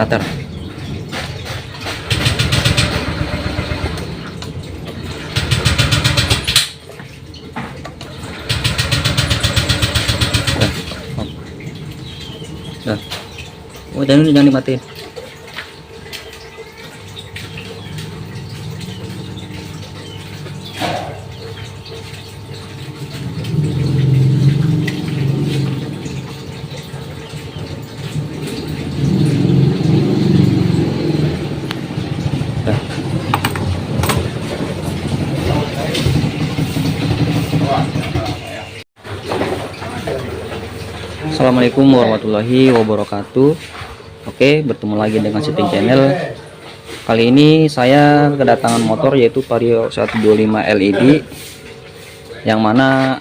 starter. Oh, jangan dimatiin. Assalamualaikum warahmatullahi wabarakatuh. Oke, bertemu lagi dengan Setting Channel. Kali ini saya kedatangan motor yaitu Vario 125 LED, yang mana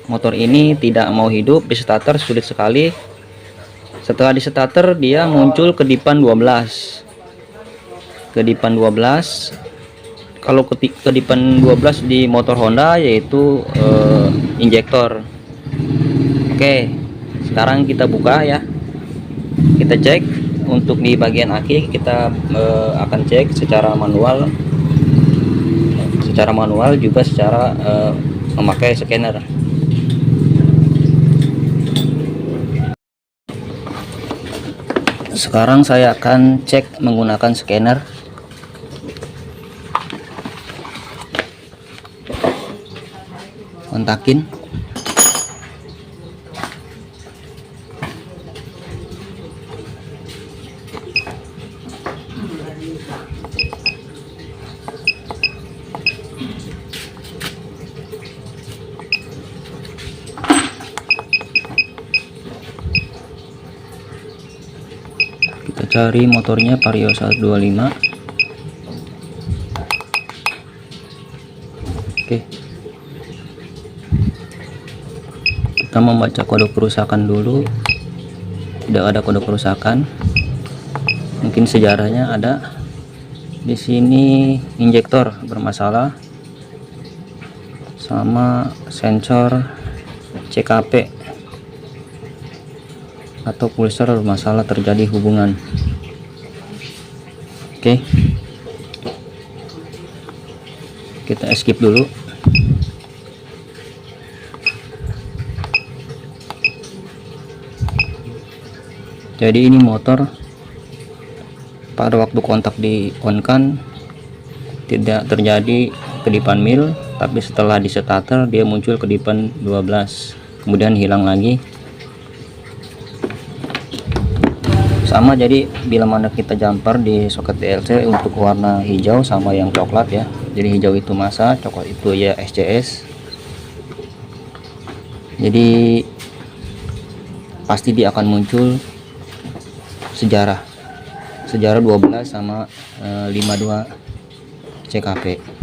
motor ini tidak mau hidup di starter, sulit sekali. Setelah di starter dia muncul kedipan 12. Kalau kedipan 12 di motor Honda yaitu injektor. Oke, sekarang kita buka ya, kita cek. Untuk di bagian aki kita akan cek secara manual, juga secara memakai scanner. Sekarang saya akan cek menggunakan scanner. Kontakin. Kita cari motornya Vario 125. Oke, kita membaca kode kerusakan dulu. Tidak ada kode kerusakan, mungkin sejarahnya ada. Di sini injektor bermasalah sama sensor CKP atau pulsar bermasalah, terjadi hubungan. Oke, kita skip dulu. Jadi ini motor pada waktu kontak di on kan tidak terjadi kedipan mil, tapi setelah di starter dia muncul kedipan 12, kemudian hilang lagi. Sama, jadi bila mana kita jumper di soket DLC untuk warna hijau sama yang coklat ya. Jadi hijau itu masa, coklat itu ya SCS. Jadi pasti dia akan muncul sejarah 12 sama 52 CKP.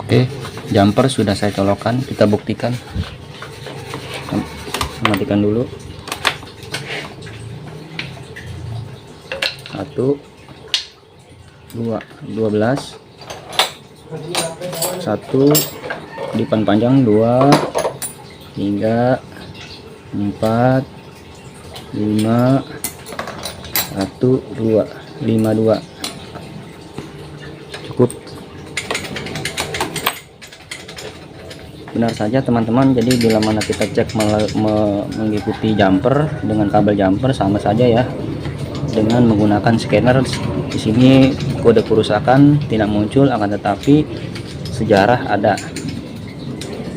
Oke, jumper sudah saya colokkan, kita buktikan. Matikan dulu. 1 2 12 1 kedipan panjang 2 3 4 5 1 2 52. Cukup. Benar saja teman-teman, jadi bila mana kita cek mengikuti jumper dengan kabel jumper sama saja ya dengan menggunakan scanner. Di sini kode kerusakan tidak muncul, akan tetapi sejarah ada.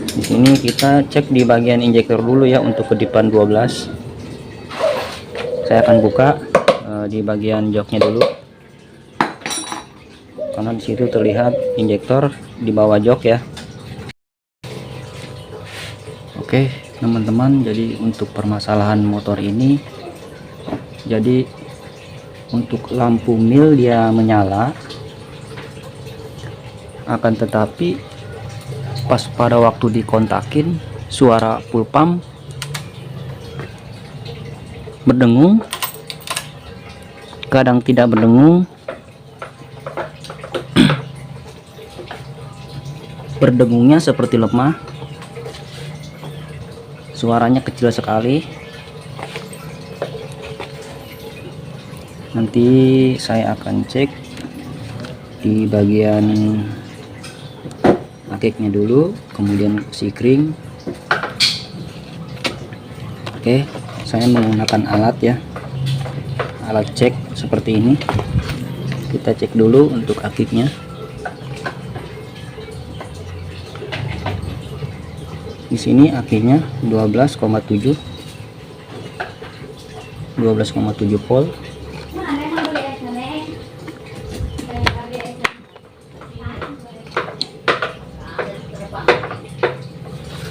Di sini kita cek di bagian injektor dulu ya untuk kedipan 12. Saya akan buka di bagian joknya dulu, karena di situ terlihat injektor di bawah jok ya. Oke teman-teman, jadi untuk permasalahan motor ini, jadi untuk lampu mil dia menyala, akan tetapi pas pada waktu dikontakin suara full pump berdengung, kadang tidak berdengung, berdengungnya seperti lemah, suaranya kecil sekali. Nanti saya akan cek di bagian akiknya dulu, kemudian sikring. Oke, saya menggunakan alat ya, alat cek seperti ini. Kita cek dulu untuk akiknya. Di sini akiknya 12,7 volt.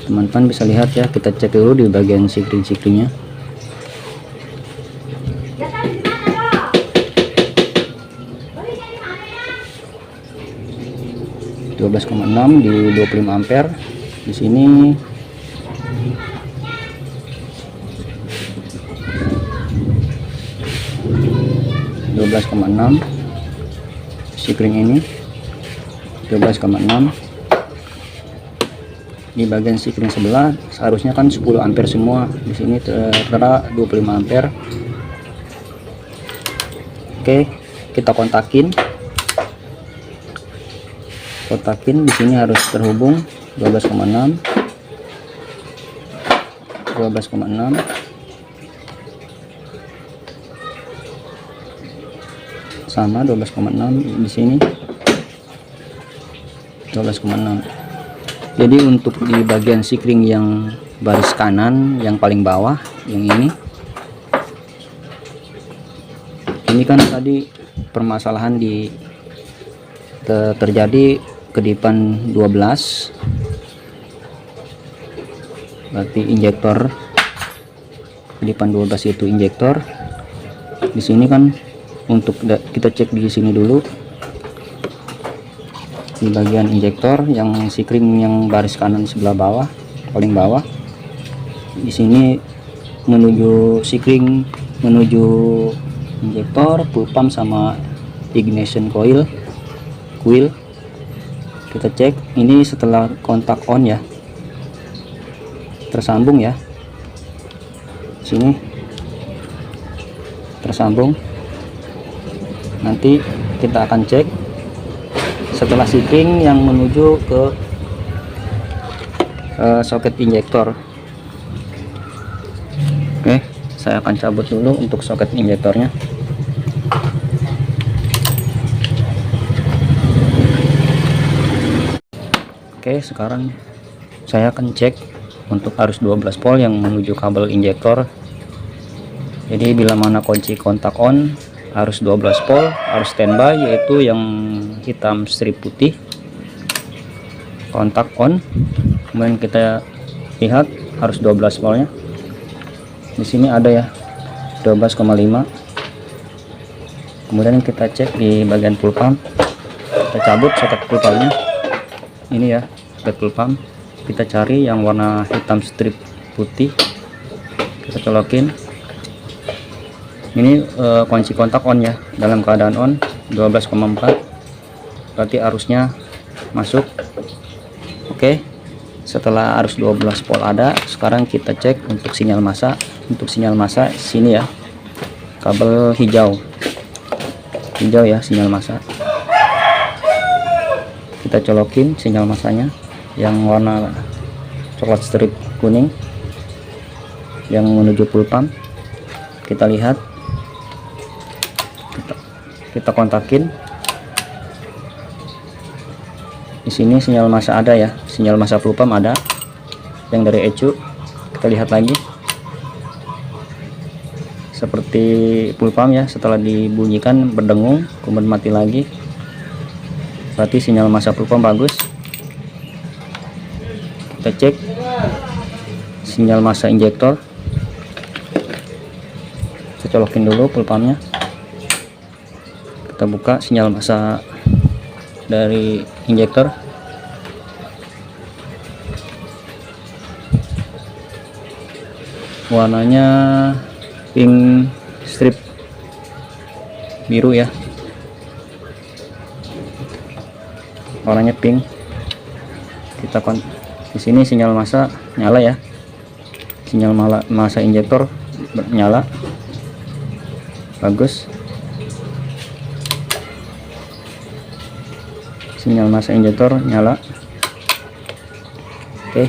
Teman-teman bisa lihat ya, kita cek dulu di bagian sikring-sikringnya. (12,6) di 25 ampere. Di sini 12,6, sikring ini 12,6. Di bagian sikring sebelah seharusnya kan 10 ampere semua, di sini tertera 25 ampere. Oke, kita kontakin. Di sini harus terhubung 12,6 sama 12,6 di sini 12,6. Jadi untuk di bagian sikring yang baris kanan yang paling bawah, yang ini kan tadi permasalahan terjadi kedipan 12, berarti injektor kedipan 12 itu injektor. Di sini kan untuk kita cek di sini dulu di bagian injektor yang sikring yang baris kanan sebelah bawah, paling bawah. Di sini menuju sikring, menuju injektor, full pump sama ignition coil. Kita cek ini setelah kontak on ya, tersambung ya, sini tersambung. Nanti kita akan cek setelah sikring yang menuju ke soket injektor. Oke, saya akan cabut dulu untuk soket injektornya. Oke, sekarang saya akan cek untuk arus 12 volt yang menuju kabel injektor. Jadi bila mana kunci kontak on, arus 12 volt, arus standby yaitu yang hitam strip putih, kontak on. Kemudian kita lihat arus 12 voltnya. Di sini ada ya 12,5. Kemudian kita cek di bagian full pump. Kita cabut soket full pumpnya. Ini ya, soket full pump. Kita cari yang warna hitam strip putih. Kita colokin. Ini kunci kontak on ya, dalam keadaan on 12,4, berarti arusnya masuk. Oke, setelah arus 12 volt ada, sekarang kita cek untuk sinyal massa. Untuk sinyal massa sini ya, kabel hijau ya, sinyal massa. Kita colokin sinyal massanya yang warna coklat strip kuning yang menuju full pump. Kita lihat, kita kontakin. Di sini sinyal massa ada ya, sinyal massa full pump ada yang dari ECU. Kita lihat lagi seperti full pump ya, setelah dibunyikan berdengung kemudian mati lagi, berarti sinyal massa full pump bagus. Kita cek sinyal massa injektor. Kita colokin dulu full pumpnya. Kita buka sinyal massa dari injektor. Warnanya pink strip biru ya, warnanya pink. Kita di sini sinyal massa nyala ya, sinyal massa injektor nyala, bagus. Sinyal massa injektor nyala. Oke,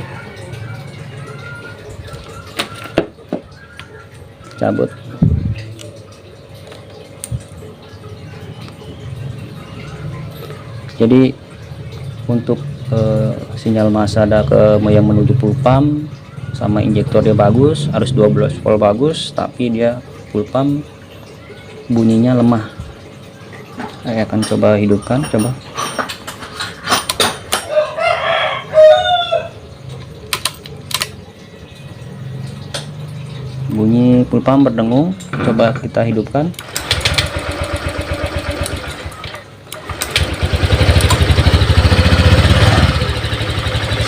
cabut. Jadi untuk sinyal massa ada yang menuju full pump sama injektor dia bagus, arus 12 volt bagus, tapi dia full pump bunyinya lemah. Saya akan coba hidupkan, coba. Bunyi full pump berdengung, coba kita hidupkan.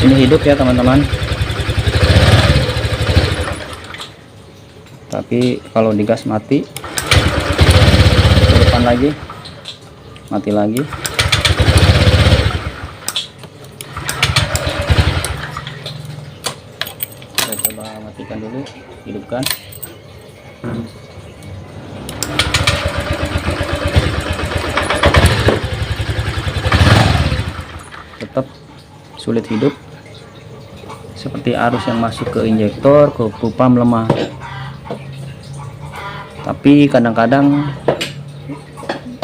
Ini hidup ya teman-teman, tapi kalau digas mati. Ke depan lagi, mati lagi. Kita coba matikan dulu, hidupkan. Tetap sulit hidup, seperti arus yang masuk ke injektor, ke full pump lemah. Tapi kadang-kadang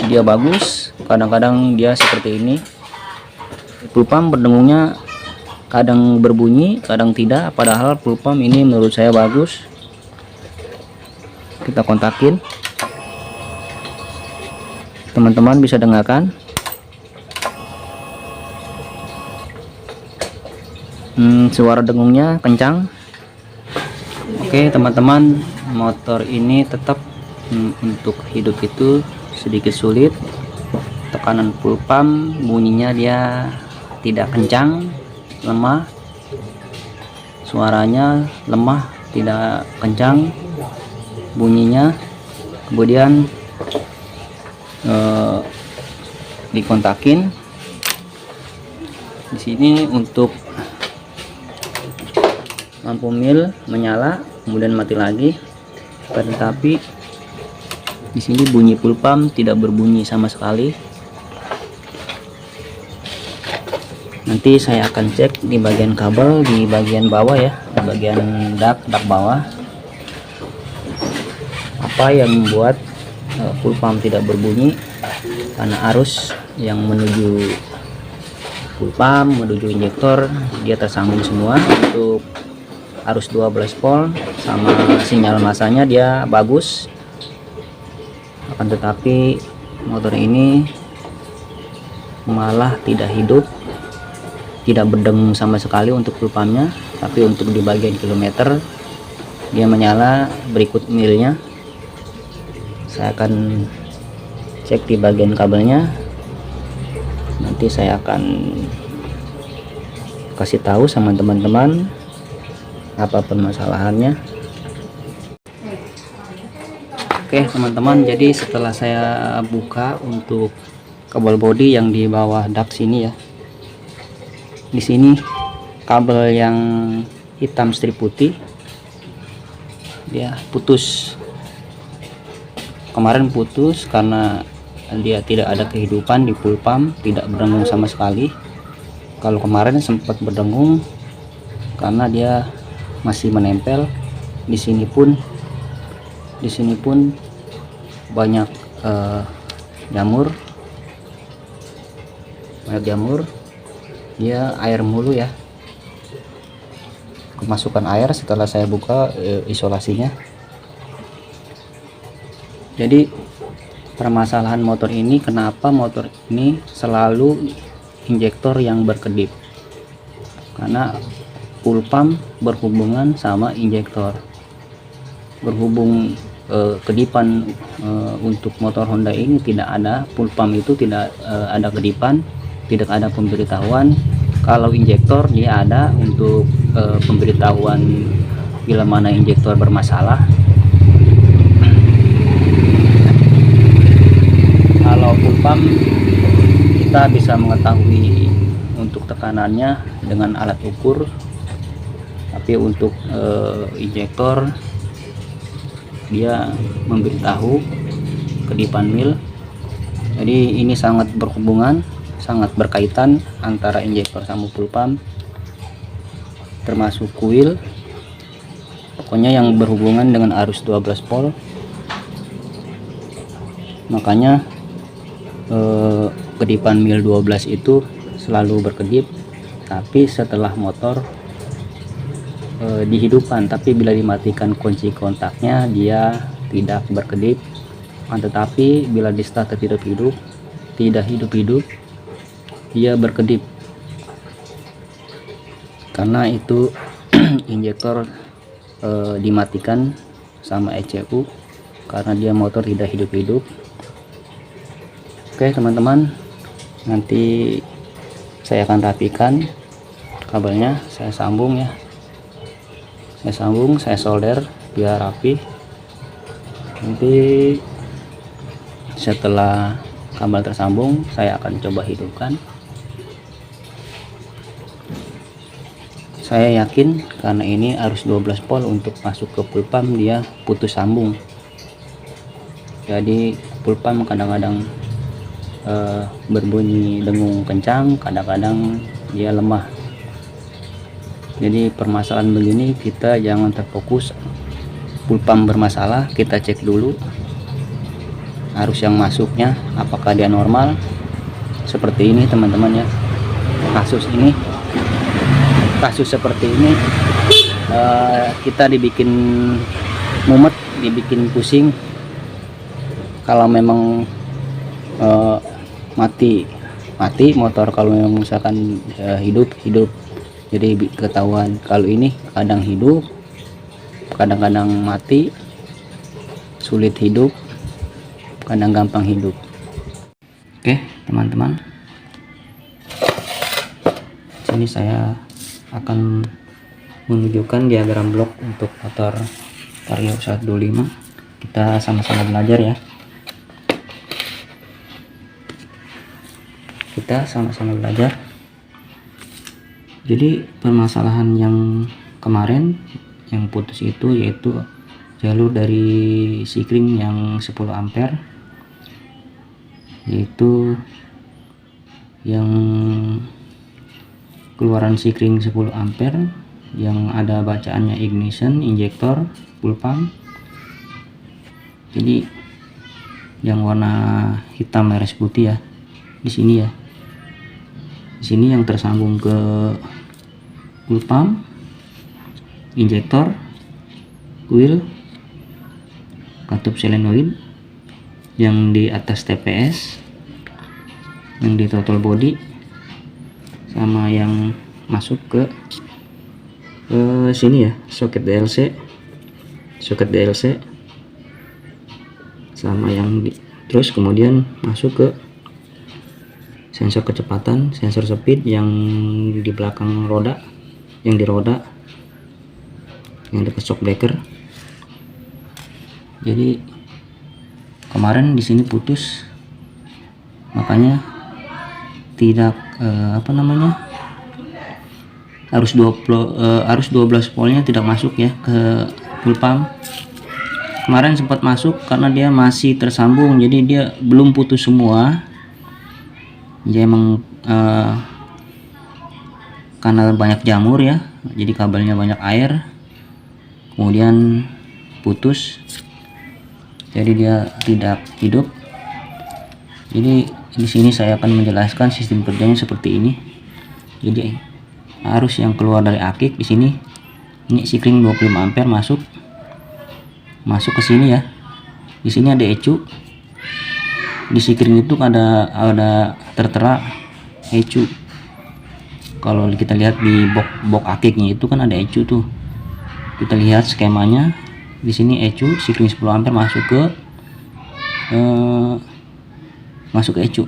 dia bagus, kadang-kadang dia seperti ini. Full pump berdengungnya kadang berbunyi, kadang tidak, padahal full pump ini menurut saya bagus. Kita kontakin, teman-teman bisa dengarkan. Suara dengungnya kencang. Oke teman-teman, motor ini tetap untuk hidup itu sedikit sulit. Tekanan full pump bunyinya dia tidak kencang, lemah. Suaranya lemah, tidak kencang bunyinya. Kemudian dikontakin di sini untuk lampu mil menyala, kemudian mati lagi. Tetapi di sini bunyi full pump tidak berbunyi sama sekali. Nanti saya akan cek di bagian kabel, di bagian bawah ya, di bagian dak bawah, apa yang membuat full pump tidak berbunyi. Karena arus yang menuju full pump, menuju injektor, dia tersambung semua. Untuk arus 12 volt sama sinyal massanya dia bagus, akan tetapi motor ini malah tidak hidup, tidak berdengung sama sekali untuk full pumpnya. Tapi untuk di bagian kilometer dia menyala. Berikut milnya saya akan cek di bagian kabelnya, nanti saya akan kasih tahu sama teman-teman apa permasalahannya. Oke teman-teman, jadi setelah saya buka untuk kabel bodi yang di bawah dak sini ya, di sini kabel yang hitam strip putih dia putus. Kemarin putus karena dia tidak ada kehidupan di full pump, tidak berdengung sama sekali. Kalau kemarin sempat berdengung karena dia masih menempel. Di sini pun banyak jamur, dia air mulu ya, kemasukan air setelah saya buka isolasinya. Jadi permasalahan motor ini, kenapa motor ini selalu injektor yang berkedip, karena full pump berhubungan sama injektor. Berhubung kedipan untuk motor Honda ini tidak ada, full pump itu tidak ada kedipan, tidak ada pemberitahuan. Kalau injektor dia ada untuk pemberitahuan bila mana injektor bermasalah. Kalau full pump kita bisa mengetahui untuk tekanannya dengan alat ukur, tapi untuk injektor dia memberitahu kedipan mil. Jadi ini sangat berhubungan, sangat berkaitan antara injektor sama full pump, termasuk kuil, pokoknya yang berhubungan dengan arus 12 volt. Makanya kedipan mil 12 itu selalu berkedip, tapi setelah motor dihidupkan. Tapi bila dimatikan kunci kontaknya dia tidak berkedip, tetapi bila di start tidak hidup dia berkedip, karena itu injektor dimatikan sama ECU karena dia motor tidak hidup. Oke teman-teman, nanti saya akan rapikan kabelnya, saya sambung ya, saya solder biar rapi. Nanti setelah kabel tersambung saya akan coba hidupkan. Saya yakin karena ini arus 12 volt, untuk masuk ke full pump dia putus sambung. Jadi full pump kadang-kadang berbunyi dengung kencang, kadang-kadang dia lemah. Jadi permasalahan begini kita jangan terfokus full pump bermasalah, kita cek dulu arus yang masuknya apakah dia normal. Seperti ini teman-teman ya, kasus seperti ini kita dibikin mumet, dibikin pusing. Kalau memang mati motor, kalau memang misalkan hidup. Jadi ketahuan. Kalau ini kadang hidup, kadang-kadang mati, sulit hidup, kadang gampang hidup. Oke teman-teman, sini saya akan menunjukkan diagram blok untuk motor Vario 125. Kita sama-sama belajar ya. Jadi permasalahan yang kemarin yang putus itu yaitu jalur dari sikring yang 10 ampere, yaitu yang keluaran sikring 10 ampere yang ada bacaannya ignition, injektor, full pump. Jadi yang warna hitam garis putih ya, di sini ya. Di sini yang tersambung ke full pump, injektor, coil, katup solenoid, yang di atas TPS, yang di throttle body, sama yang masuk ke sini ya, soket DLC, sama yang terus kemudian masuk ke sensor kecepatan, sensor speed yang di belakang roda, yang di roda, yang dekat shock breaker. Jadi kemarin di sini putus, makanya tidak arus 12 voltnya tidak masuk ya ke full pump. Kemarin sempat masuk karena dia masih tersambung, jadi dia belum putus semua. Dia emang karena banyak jamur ya, jadi kabelnya banyak air, kemudian putus, jadi dia tidak hidup. Jadi di sini saya akan menjelaskan sistem kerjanya seperti ini. Jadi arus yang keluar dari akik di sini, ini sikring 25 ampere masuk ke sini ya. Di sini ada ECU. Di sikring itu ada tertera ECU. Kalau kita lihat di box akiknya itu kan ada ECU tuh. Kita lihat skemanya. Di sini ECU sikring 10 ampere masuk ke ECU.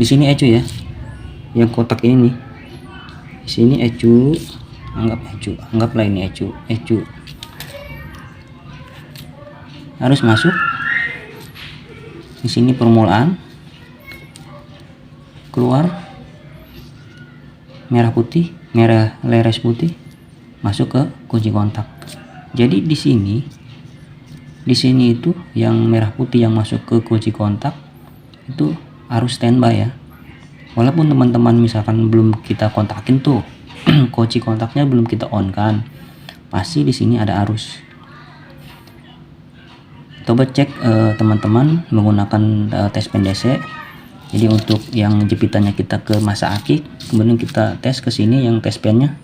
Di sini ECU ya. Yang kotak ini nih. Di sini ECU, anggaplah ini ECU. Harus masuk Di sini permulaan, keluar merah putih, merah leres putih, masuk ke kunci kontak. Jadi di sini itu yang merah putih yang masuk ke kunci kontak itu harus standby ya. Walaupun teman-teman misalkan belum kita kontakin tuh kunci kontaknya belum kita on kan, pasti di sini ada arus. Coba cek teman-teman menggunakan tes pen DC. Jadi untuk yang jepitannya kita ke masa aki, kemudian kita tes ke sini yang tes pennya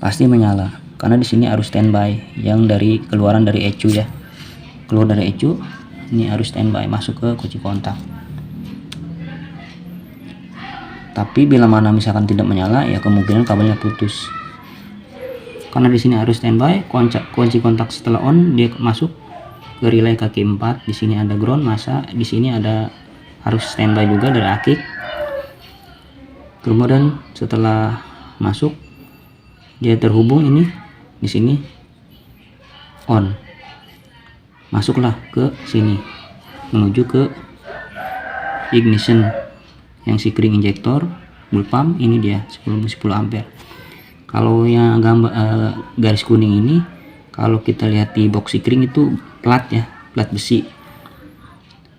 pasti menyala karena di sini harus standby yang dari keluaran dari ECU ya. Keluar dari ECU ini harus standby masuk ke kunci kontak. Tapi bila mana misalkan tidak menyala ya kemungkinan kabelnya putus. Karena di sini harus standby, kunci kontak setelah on dia masuk ke relay kaki 4. Di sini ada ground masa, di sini ada harus standby juga dari aki. Kemudian setelah masuk dia terhubung ini di sini on. Masuklah ke sini menuju ke ignition yang Sikring injektor bulb pump, ini dia 10 ampere. Kalau yang gambar garis kuning ini kalau kita lihat di box Sikring itu plat ya, plat besi.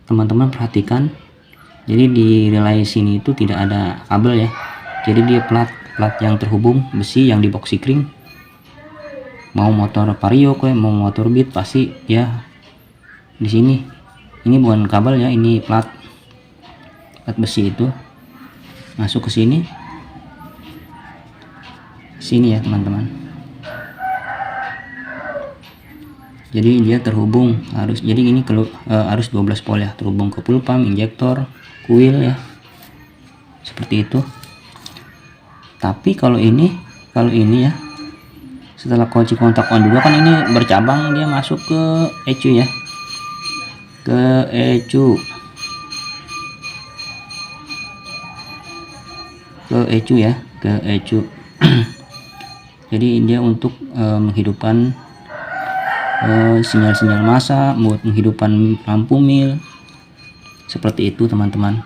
Teman-teman perhatikan, jadi di relay sini itu tidak ada kabel ya, jadi dia plat yang terhubung besi yang di box Sikring. Mau motor Vario mau motor Beat pasti ya di sini. Ini bukan kabel ya, ini plat besi itu masuk ke sini ya teman-teman. Jadi dia terhubung harus, jadi ini harus 12 volt ya, terhubung ke full pump, injektor, kuil ya, seperti itu. Tapi kalau ini ya, setelah kunci kontak on juga kan ini bercabang, dia masuk ke ECU ya, ke ECU ya, ke ECU. Jadi dia untuk menghidupkan sinyal-sinyal massa, menghidupkan lampu mil, seperti itu teman-teman.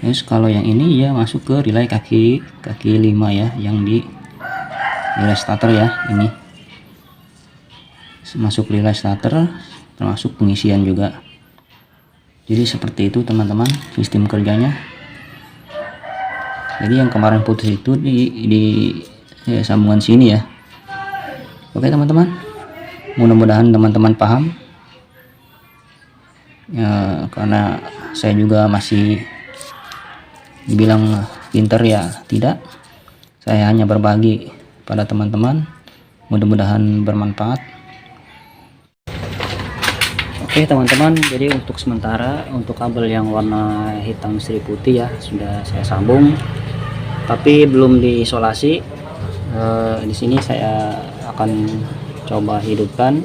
Terus kalau yang ini ya masuk ke relay kaki 5 ya, yang di relay starter ya, ini masuk relay starter termasuk pengisian juga. Jadi seperti itu teman-teman sistem kerjanya. Jadi yang kemarin putus itu di sambungan sini ya. Oke teman-teman, mudah-mudahan teman-teman paham ya, karena saya juga masih dibilang pinter ya tidak, saya hanya berbagi pada teman-teman, mudah-mudahan bermanfaat. Oke teman-teman, jadi untuk sementara untuk kabel yang warna hitam istri putih ya sudah saya sambung, tapi belum diisolasi. Di sini saya akan coba hidupkan.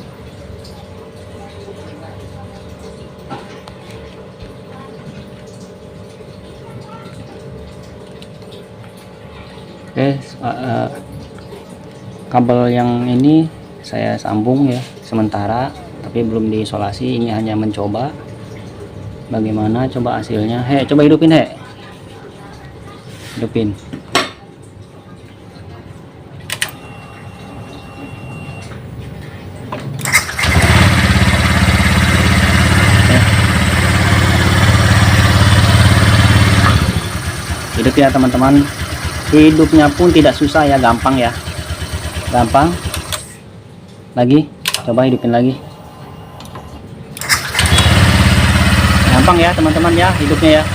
Oke, kabel yang ini saya sambung ya sementara, tapi belum diisolasi. Ini hanya mencoba bagaimana coba hasilnya. Coba hidupin hidupin. Hidup ya teman-teman, hidupnya pun tidak susah ya, gampang ya, gampang. Lagi coba hidupin lagi, gampang ya teman-teman ya hidupnya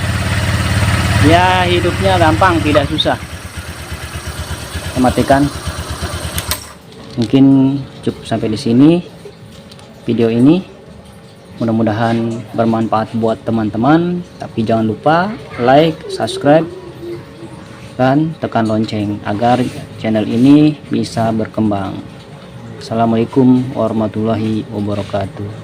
ya, hidupnya gampang, tidak susah. Matikan. Mungkin cukup sampai di sini video ini, mudah-mudahan bermanfaat buat teman-teman. Tapi jangan lupa like, subscribe, dan tekan lonceng agar channel ini bisa berkembang. Assalamualaikum warahmatullahi wabarakatuh.